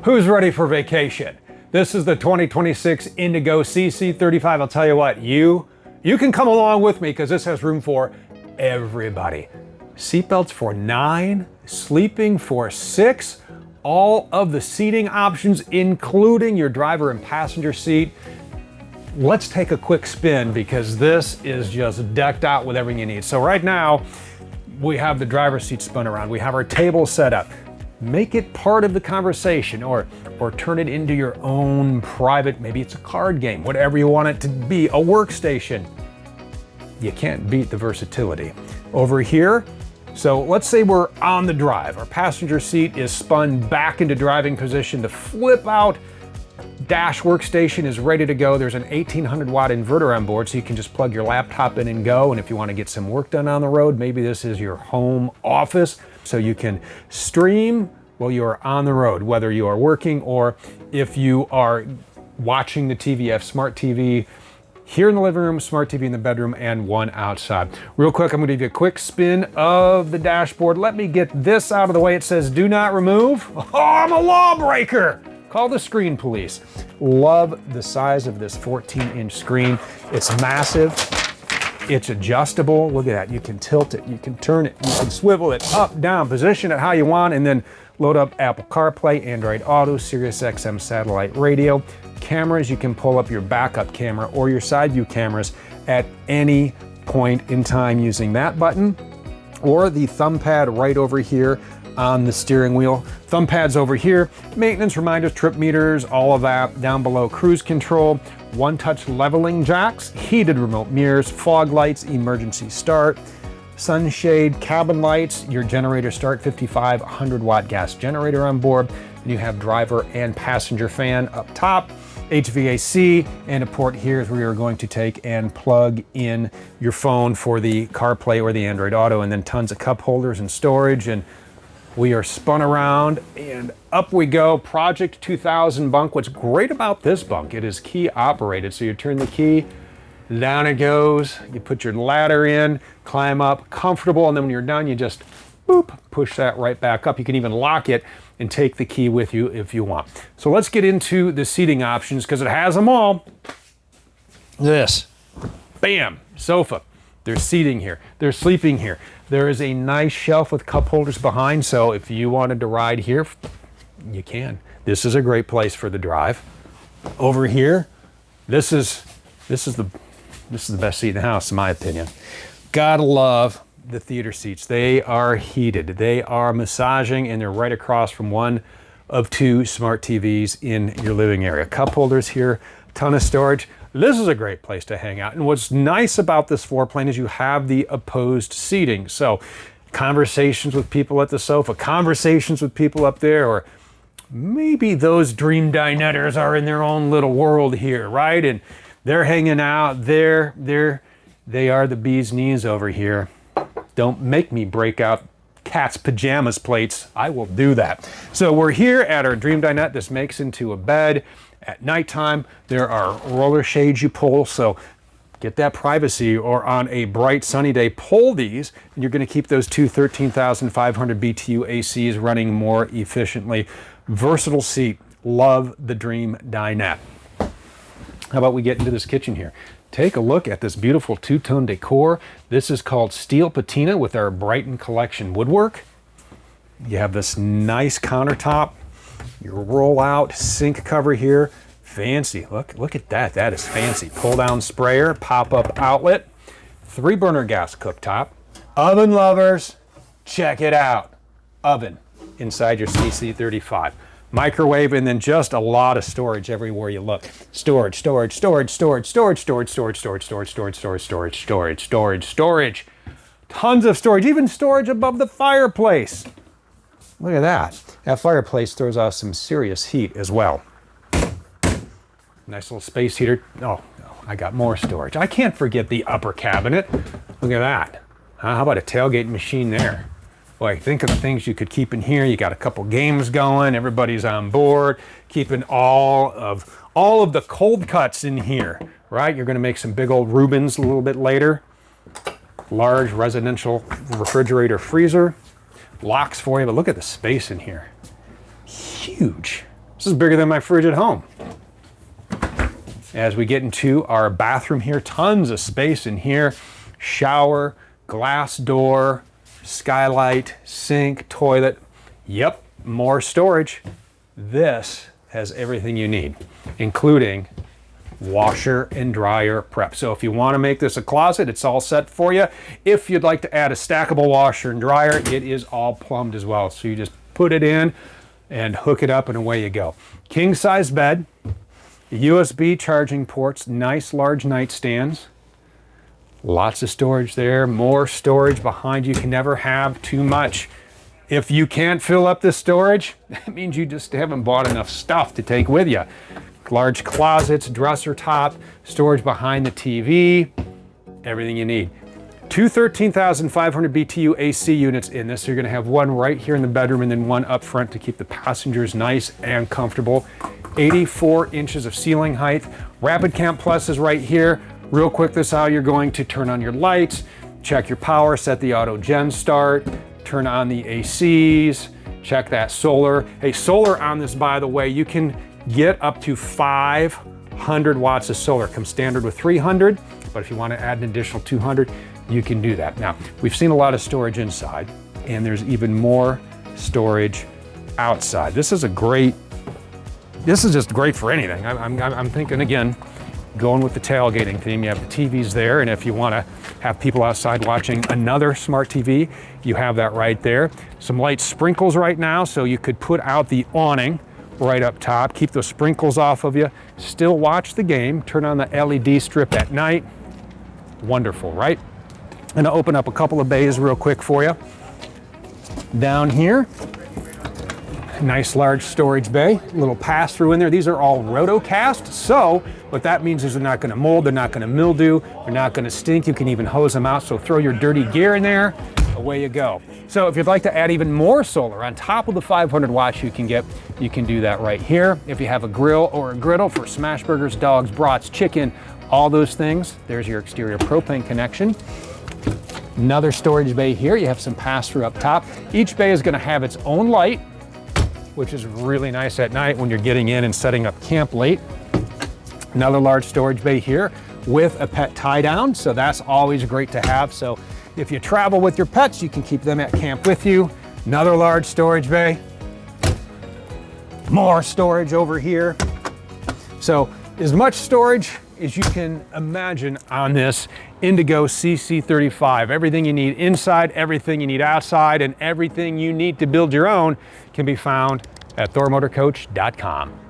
Who's ready for vacation? This is the 2026 Indigo CC35. I'll tell you what, you can come along with me because this has room for everybody. Seatbelts for 9, sleeping for 6, all of the seating options, including your driver and passenger seat. Let's take a quick spin because this is just decked out with everything you need. So right now, we have the driver's seat spun around. We have our table set up. Make it part of the conversation or turn it into your own private, maybe it's a card game, whatever you want it to be, a workstation. You can't beat the versatility. Over here, so let's say we're on the drive. Our passenger seat is spun back into driving position. The flip out dash workstation is ready to go. There's an 1800 watt inverter on board, so you can just plug your laptop in and go. And if you want to get some work done on the road, maybe this is your home office, so you can stream while you are on the road, whether you are working or if you are watching the TV. You have smart TV here in the living room, smart TV in the bedroom, and one outside. Real quick, I'm going to give you a quick spin of the dashboard. Let me get this out of the way. It says do not remove. Oh, I'm a lawbreaker. Call the screen police. Love the size of this 14-inch screen. It's massive. It's adjustable. Look at that. You can tilt it, you can turn it, you can swivel it up, down, position it how you want, and then load up Apple CarPlay, Android Auto, Sirius XM satellite radio. Cameras, you can pull up your backup camera or your side view cameras at any point in time using that button, or the thumb pad right over here on the steering wheel. Thumb pads over here, maintenance reminders, trip meters, all of that. Down below, cruise control, one-touch leveling jacks, heated remote mirrors, fog lights, emergency start, sunshade, cabin lights, your generator start, 5500 watt gas generator on board, and you have driver and passenger fan up top, HVAC, and a port here is where you're going to take and plug in your phone for the CarPlay or the Android Auto, and then tons of cup holders and storage. And we are spun around and up we go. Project 2000 bunk. What's great about this bunk, it is key operated. So you turn the key, down it goes. You put your ladder in, climb up, comfortable, and then when you're done, you just boop, push that right back up. You can even lock it and take the key with you if you want. So let's get into the seating options because it has them all. This, bam, sofa. There's seating here, there's sleeping here. There is a nice shelf with cup holders behind, so if you wanted to ride here, you can. This is a great place for the drive. Over here, this is the best seat in the house, in my opinion. Gotta love the theater seats. They are heated, they are massaging, and they're right across from one of 2 smart TVs in your living area. Cup holders here, ton of storage. This is a great place to hang out. And what's nice about this floor plan is you have the opposed seating. So conversations with people at the sofa, conversations with people up there, or maybe those dream dinetters are in their own little world here, right? And they're hanging out. They are the bee's knees over here. Don't make me break out cat's pajamas plates. I will do that. So we're here at our dream dinette. This makes into a bed. At nighttime, there are roller shades you pull, so get that privacy, or on a bright sunny day, pull these, and you're going to keep those 2 13,500 BTU ACs running more efficiently. Versatile seat. Love the dream dinette. How about we get into this kitchen here? Take a look at this beautiful 2-tone decor. This is called steel patina with our Brighton collection woodwork. You have this nice countertop. Your roll-out sink cover here, fancy. Look at that. That is fancy. Pull-down sprayer, pop-up outlet, 3-burner gas cooktop. Oven lovers, check it out. Oven inside your CC35. Microwave, and then just a lot of storage everywhere you look. Storage, storage, storage, storage, storage, storage, storage, storage, storage, storage, storage, storage, storage, storage, storage. Tons of storage, even storage above the fireplace. Look at that. That fireplace throws off some serious heat as well. Nice little space heater. Oh, I got more storage. I can't forget the upper cabinet. Look at that. How about a tailgate machine there? Boy, think of the things you could keep in here. You got a couple games going. Everybody's on board. Keeping all of the cold cuts in here, right? You're going to make some big old Reubens a little bit later. Large residential refrigerator freezer. Locks for you, but look at the space in here. Huge. This is bigger than my fridge at home. As we get into our bathroom here, tons of space in here. Shower, glass door, skylight, sink, toilet. Yep, more storage. This has everything you need, including washer and dryer prep. So if you want to make this a closet, it's all set for you. If you'd like to add a stackable washer and dryer, it is all plumbed as well. So you just put it in and hook it up and away you go. King size bed, USB charging ports, nice large nightstands. Lots of storage there, more storage behind you. Can never have too much. If you can't fill up this storage, that means you just haven't bought enough stuff to take with you. Large closets, dresser top, storage behind the TV, everything you need. Two 13,500 BTU AC units in this. So you're gonna have one right here in the bedroom and then one up front to keep the passengers nice and comfortable. 84 inches of ceiling height. Rapid Camp Plus is right here. Real quick, this is how you're going to turn on your lights, check your power, set the auto gen start, turn on the ACs, check that solar. Hey, solar on this, by the way, you can get up to 500 watts of solar. Comes standard with 300, but if you want to add an additional 200, you can do that. Now, we've seen a lot of storage inside, and there's even more storage outside. This is just great for anything. I'm thinking, again, going with the tailgating theme. You have the TVs there, and if you want to have people outside watching another smart TV, you have that right there. Some light sprinkles right now, so you could put out the awning right up top, keep those sprinkles off of you, still watch the game, turn on the LED strip at night. Wonderful, right? I'm gonna open up a couple of bays real quick for you. Down here, nice large storage bay, little pass through in there. These are all rotocast, so what that means is they're not gonna mold, they're not gonna mildew, they're not gonna stink. You can even hose them out, so throw your dirty gear in there, away you go. So if you'd like to add even more solar on top of the 500 watts you can get, you can do that right here. If you have a grill or a griddle for smash burgers, dogs, brats, chicken, all those things, there's your exterior propane connection. Another storage bay here. You have some pass-through up top. Each bay is gonna have its own light, which is really nice at night when you're getting in and setting up camp late. Another large storage bay here with a pet tie down, so that's always great to have. So if you travel with your pets, you can keep them at camp with you. Another large storage bay. More storage over here. So as much storage as you can imagine on this Indigo CC35. Everything you need inside, everything you need outside, and everything you need to build your own can be found at thormotorcoach.com.